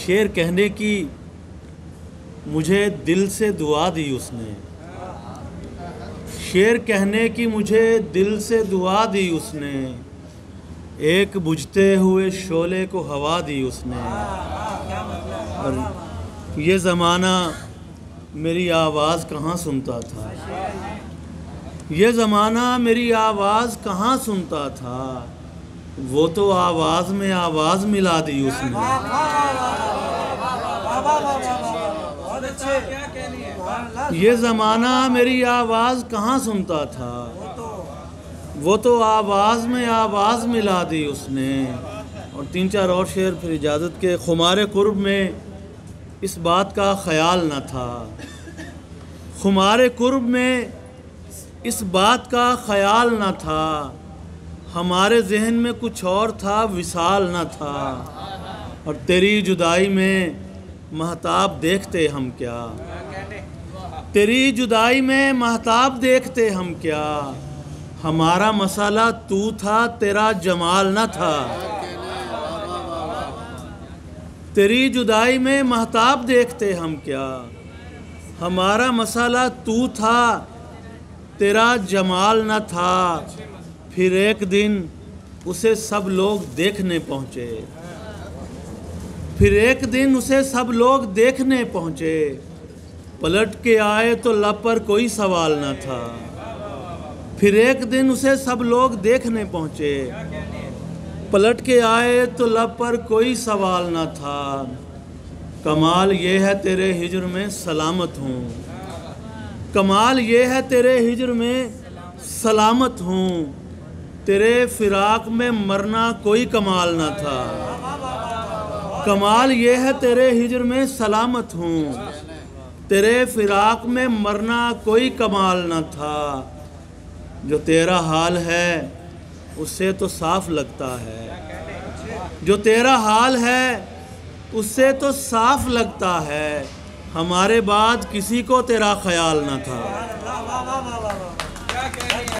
शेर कहने की मुझे दिल से दुआ दी उसने, शेर कहने की मुझे दिल से दुआ दी उसने, एक बुझते हुए शोले को हवा दी उसने। और ये ज़माना मेरी आवाज़ कहाँ सुनता था, ये ज़माना मेरी आवाज़ कहाँ सुनता था, वो तो आवाज़ में आवाज़ मिला दी उसने। ये ज़माना मेरी आवाज़ कहाँ सुनता था, वो तो आवाज़ में आवाज़ मिला दी उसने। और 3-4 और शेर फिर इजाज़त के। खुमारे कुर्ब में इस बात का ख़याल न था, खुमारे कुर्ब में इस बात का ख़याल न था, हमारे जहन में कुछ और था विसाल न था। और तेरी जुदाई में महताब देखते हम क्या, तेरी जुदाई में महताब देखते हम क्या, हमारा मसाला तू था तेरा जमाल न था। तेरी जुदाई में महताब देखते हम क्या, हमारा मसाला तू था तेरा जमाल न था। फिर एक दिन उसे सब लोग देखने पहुँचे, फिर एक दिन उसे सब लोग देखने पहुँचे, पलट के आए तो लब पर कोई सवाल न था। फिर एक दिन उसे सब लोग देखने पहुँचे, पलट के आए तो लब पर कोई सवाल न था। कमाल ये है तेरे हिज्र में सलामत हूँ, कमाल ये है तेरे हिज्र में सलामत हूँ, तेरे फिराक में मरना कोई कमाल न था। कमाल ये है तेरे हिज्र में सलामत हूँ, तेरे फिराक में मरना कोई कमाल न था। जो तेरा हाल है उससे तो साफ लगता है, जो तेरा हाल है उससे तो साफ लगता है, हमारे बाद किसी को तेरा ख्याल न था।